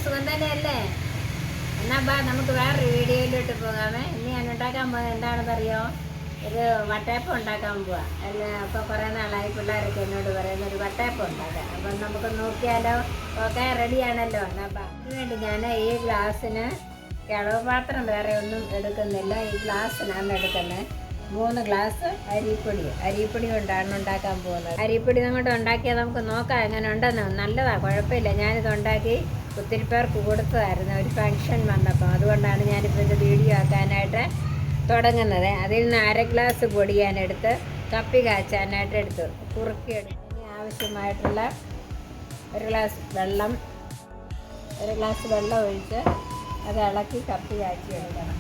സുഖം തന്നെയല്ലേ? എന്നാ ബാ നമുക്ക് വേറൊരു വീഡിയോയിലോട്ട് പോകാമേ. ഇനി ഞാൻ ഉണ്ടാക്കാൻ പോകുന്നത് എന്താണെന്നറിയോ? ഒരു വട്ടയപ്പം ഉണ്ടാക്കാൻ പോവാ. അല്ല, അപ്പോൾ കുറേ നാളായി പിള്ളേരൊക്കെ എന്നോട് പറയുന്ന ഒരു വട്ടയപ്പം ഉണ്ടാക്കാം. അപ്പം നമുക്ക് നോക്കിയാലോ? ഓക്കെ, റെഡിയാണല്ലോ. എന്നാൽ ബാ. അതിനുവേണ്ടി ഞാൻ ഈ ഗ്ലാസ്സിന് കിളവ് പാത്രം വേറെ ഒന്നും എടുക്കുന്നില്ല. ഈ ഗ്ലാസ്സിനാണ് എടുക്കുന്നത്. 3 ഗ്ലാസ് അരിപ്പൊടി കൊണ്ടാണ് ഉണ്ടാക്കാൻ പോകുന്നത്. അരിപ്പൊടി കൊണ്ട് ഉണ്ടാക്കിയാൽ നമുക്ക് നോക്കാം എങ്ങനെ ഉണ്ടെന്ന്. നല്ലതാണ്, കുഴപ്പമില്ല. ഞാനിത് ഉണ്ടാക്കി ഒത്തിരി പേർക്ക് കൊടുത്തതായിരുന്നു ഒരു ഫങ്ഷൻ വന്നപ്പോൾ. അതുകൊണ്ടാണ് ഞാനിപ്പോൾ ഇത് വീഡിയോ ആക്കാനായിട്ട് തുടങ്ങുന്നത്. അതിൽ നിന്ന് 1/2 ഗ്ലാസ് പൊടി ഞാനെടുത്ത് കപ്പി കാച്ചാനായിട്ട് എടുത്തു കുറുക്കിയെടുത്തു. ഇനി ആവശ്യമായിട്ടുള്ള 1 ഗ്ലാസ് വെള്ളം ഒഴിച്ച് അത് ഇളക്കി കപ്പി കാച്ചി എടുക്കണം.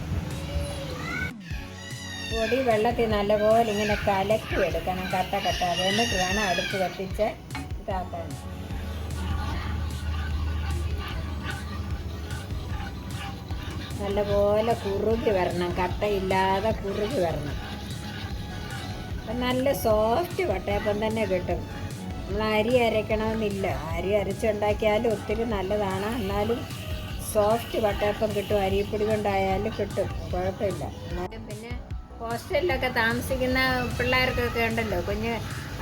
പൊടി വെള്ളത്തിൽ നല്ലപോലെ ഇങ്ങനെ കലക്കി എടുക്കണം, കട്ട എന്നിട്ട് വേണം അടുപ്പ് കത്തിച്ച് ഇതാക്കാൻ. നല്ലപോലെ കുറുകി വരണം, കട്ടയില്ലാതെ കുറുകി വരണം. അപ്പം നല്ല സോഫ്റ്റ് വട്ടയപ്പം തന്നെ കിട്ടും. നമ്മൾ അരി അരയ്ക്കണമെന്നില്ല. അരി അരച്ചുണ്ടാക്കിയാലും ഒത്തിരി നല്ലതാണ്. എന്നാലും സോഫ്റ്റ് വട്ടയപ്പം കിട്ടും. അരിപ്പൊടി കൊണ്ടായാലും കിട്ടും, കുഴപ്പമില്ല. എന്നാലും പിന്നെ ഹോസ്റ്റലിലൊക്കെ താമസിക്കുന്ന പിള്ളേർക്കൊക്കെ ഉണ്ടല്ലോ,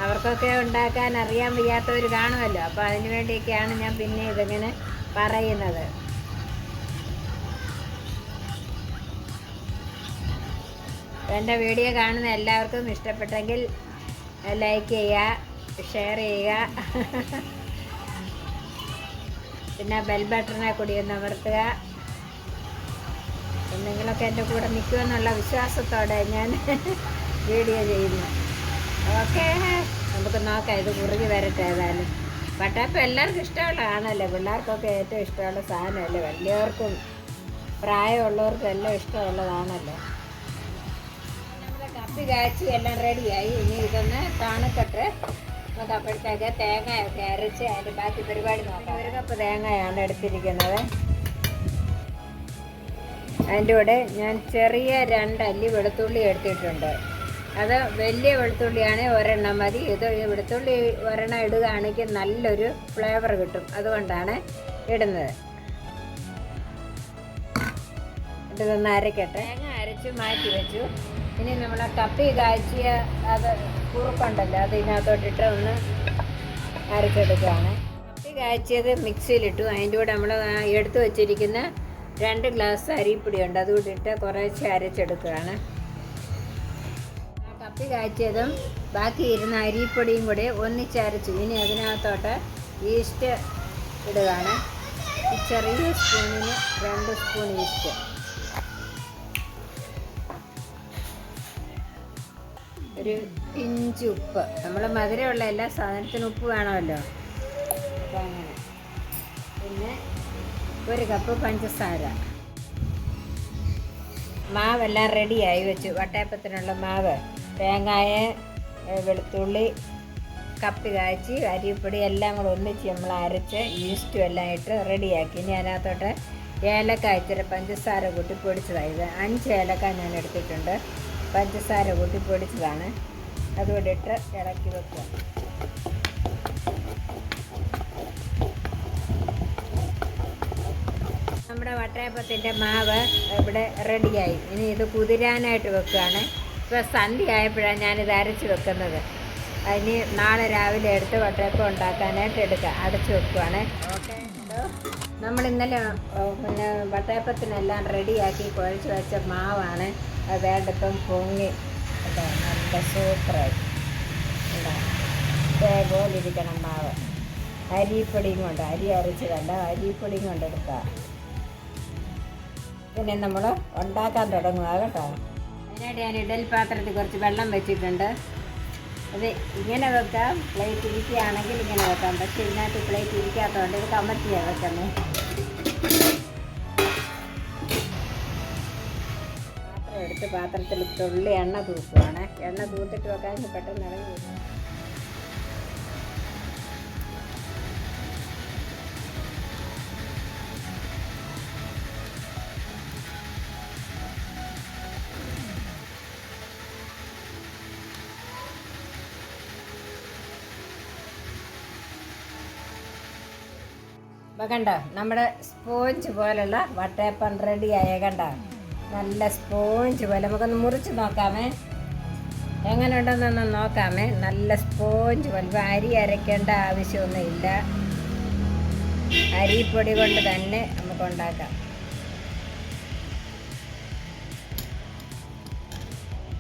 അവർക്കൊക്കെ ഉണ്ടാക്കാൻ അറിയാൻ വയ്യാത്തവർ കാണുമല്ലോ. അപ്പോൾ അതിന് വേണ്ടിയൊക്കെയാണ് ഞാൻ പിന്നെ ഇതിങ്ങനെ പറയുന്നത്. എൻ്റെ വീഡിയോ കാണുന്ന എല്ലാവർക്കും ഇഷ്ടപ്പെട്ടെങ്കിൽ ലൈക്ക് ചെയ്യുക, ഷെയർ ചെയ്യുക, പിന്നെ ബെൽ ബട്ടനെ കൂടി ഒന്ന് അമർത്തുക. നിങ്ങളൊക്കെ എൻ്റെ കൂടെ നിൽക്കുമെന്നുള്ള വിശ്വാസത്തോടെ ഞാൻ വീഡിയോ ചെയ്യുന്നു. ഓക്കെ, നമുക്ക് നോക്കാം. ഇത് കുറുകി വരട്ടെ. ഏതായാലും വട്ടയപ്പം എല്ലാവർക്കും ഇഷ്ടമുള്ളതാണല്ലോ. പിള്ളേർക്കൊക്കെ ഏറ്റവും ഇഷ്ടമുള്ള സാധനമല്ലേ? വലിയവർക്കും പ്രായമുള്ളവർക്കും എല്ലാം ഇഷ്ടമുള്ളതാണല്ലോ. നമ്മുടെ കപ്പി കാച്ചി എല്ലാം റെഡിയായി. ഇനി ഇതൊന്ന് തണുക്കട്ടെ. നമുക്ക് അപ്പോഴത്തേക്ക് തേങ്ങയൊക്കെ അരച്ച് അതിൻ്റെ ബാക്കി പരിപാടി നോക്കാം. 1 കപ്പ് തേങ്ങയാണ് എടുത്തിരിക്കുന്നത്. അതിൻ്റെ കൂടെ ഞാൻ ചെറിയ 2 അല്ലി വെളുത്തുള്ളി എടുത്തിട്ടുണ്ട്. അത് വലിയ വെളുത്തുള്ളിയാണ്, 1 മതി. ഇത് വെളുത്തുള്ളി 1 ഇടുകയാണെങ്കിൽ നല്ലൊരു ഫ്ലേവർ കിട്ടും, അതുകൊണ്ടാണ് ഇടുന്നത്. ഇതൊന്ന് അരയ്ക്കട്ടെ. തേങ്ങ അരച്ച് മാറ്റി വെച്ചു. ഇനി നമ്മളെ കപ്പി കാച്ചിയ അത് കുറുക്കുണ്ടല്ലോ, അത് ഇതിനകത്തോട്ടിട്ട് ഒന്ന് അരച്ചെടുക്കുകയാണ്. കപ്പി കാച്ചിയത് മിക്സിയിലിട്ടു. അതിൻ്റെ കൂടെ നമ്മൾ എടുത്തു വച്ചിരിക്കുന്ന 2 ഗ്ലാസ് അരിപ്പൊടി ഉണ്ട്, അതുകൂടി ഇട്ട് കുറേശ്ശെ അരച്ചെടുക്കുകയാണ്. കപ്പി കാച്ചിയതും ബാക്കി ഇരുന്ന അരിപ്പൊടിയും കൂടി ഒന്നിച്ചരച്ചു. ഇനി അതിനകത്തോട്ട് ഈസ്റ്റ് ഇടുകയാണ്. ഈ ചെറിയ സ്പൂണിന് 2 സ്പൂൺ ഈസ്റ്റ്, ഒരു പിഞ്ച് ഉപ്പ്. നമ്മൾ മധുരമുള്ള എല്ലാ സാധനത്തിനും ഉപ്പ് വേണമല്ലോ, അപ്പോൾ അങ്ങനെ. പിന്നെ 1 കപ്പ് പഞ്ചസാര. മാവെല്ലാം റെഡിയായി വെച്ചു. വട്ടയപ്പത്തിനുള്ള മാവ്, തേങ്ങായ, വെളുത്തുള്ളി, കപ്പി കാച്ചി, അരിപ്പൊടി എല്ലാം കൂടെ ഒന്നിച്ച് നമ്മൾ അരച്ച് ഈസ്റ്റും എല്ലാം ഇട്ട് റെഡിയാക്കി. ഇനി അതിനകത്തോട്ട് ഏലക്ക, ഇച്ചിരി പഞ്ചസാര കൂട്ടി പൊടിച്ചതാണ്. ഇത് 5 ഏലക്ക ഞാൻ എടുത്തിട്ടുണ്ട്. പഞ്ചസാര കൂട്ടി പൊടിച്ചതാണ്. അതുകൂടി ഇട്ട് ഇളക്കി വെക്കുക. നമ്മുടെ വട്ടയപ്പത്തിൻ്റെ മാവ് ഇവിടെ റെഡിയായി. ഇനി ഇത് കുതിരാനായിട്ട് വെക്കുകയാണ്. ഇപ്പോൾ സന്ധ്യ ആയപ്പോഴാണ് ഞാനിത് അരച്ച് വെക്കുന്നത്. അതിന് നാളെ രാവിലെ എടുത്ത് വട്ടയപ്പം ഉണ്ടാക്കാനായിട്ട് അടച്ചു വെക്കുകയാണ്. ഓക്കെ, നമ്മൾ ഇന്നലെ പിന്നെ വട്ടയപ്പത്തിനെല്ലാം റെഡിയാക്കി കുഴച്ച് വെച്ച മാവാണ്. അത് വേണ്ടിപ്പം പൊങ്ങി നല്ല സൂപ്പറായി ഇതേപോലെ ഇരിക്കണം മാവ്. അരിപ്പൊടിയും കൊണ്ട്, അരി അരച്ചതല്ല, അരിപ്പൊടിയും കൊണ്ടെടുക്കുക. പിന്നെ നമ്മൾ ഉണ്ടാക്കാൻ തുടങ്ങുക കേട്ടോ. അതിനായിട്ട് ഞാൻ ഇഡലി പാത്രത്തിൽ കുറച്ച് വെള്ളം വെച്ചിട്ടുണ്ട്. അത് ഇങ്ങനെ വെക്കാം, പ്ലേറ്റ് ഇരിക്കുകയാണെങ്കിൽ ഇങ്ങനെ വെക്കാം. പക്ഷേ ഇതിനകത്ത് പ്ലേറ്റ് ഇരിക്കാത്തതുകൊണ്ട് ഇത് കമത്തിയാണ് വെക്കുന്നത്. പാത്രം എടുത്ത് പാത്രത്തിൽ തുള്ളി എണ്ണ തൂക്കുകയാണ്. എണ്ണ തൂത്തിട്ട് വെക്കാൻ പെട്ടെന്ന് ഇറങ്ങി വരും. അപ്പം കണ്ടോ നമ്മുടെ സ്പോഞ്ച് പോലുള്ള വട്ടയപ്പം റെഡിയായ കണ്ടോ, നല്ല സ്പോഞ്ച് പോലെ. നമുക്കൊന്ന് മുറിച്ച് നോക്കാമേ, എങ്ങനെ ഉണ്ടെന്നൊന്ന് നോക്കാമേ. നല്ല സ്പോഞ്ച് പോലെ. ഇപ്പം അരി അരയ്ക്കേണ്ട ആവശ്യമൊന്നുമില്ല, അരിപ്പൊടി കൊണ്ട് തന്നെ നമുക്ക് ഉണ്ടാക്കാം.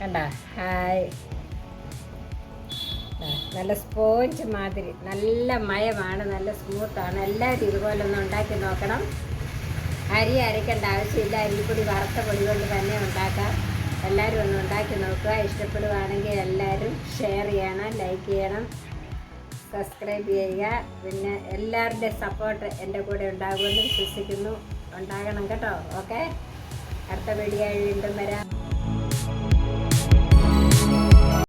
കണ്ട ഹായ്, നല്ല സ്പോഞ്ച് മാതിരി നല്ല മയമാണ്, നല്ല സ്മൂത്താണ്. എല്ലാവരും ഇതുപോലെ ഒന്ന് ഉണ്ടാക്കി നോക്കണം. അരി അരയ്ക്കേണ്ട ആവശ്യമില്ല, അരിപ്പൊടി വറുത്ത പൊടി കൊണ്ട് തന്നെ ഉണ്ടാക്കാം. എല്ലാവരും ഒന്ന് ഉണ്ടാക്കി നോക്കുക. ഇഷ്ടപ്പെടുകയാണെങ്കിൽ എല്ലാവരും ഷെയർ ചെയ്യണം, ലൈക്ക് ചെയ്യണം, സബ്സ്ക്രൈബ് ചെയ്യുക. പിന്നെ എല്ലാവരുടെയും സപ്പോർട്ട് എൻ്റെ കൂടെ ഉണ്ടാകുമെന്ന് വിശ്വസിക്കുന്നു. ഉണ്ടാകണം കേട്ടോ. ഓക്കെ, അടുത്ത വീഡിയോ വീണ്ടും വരാം.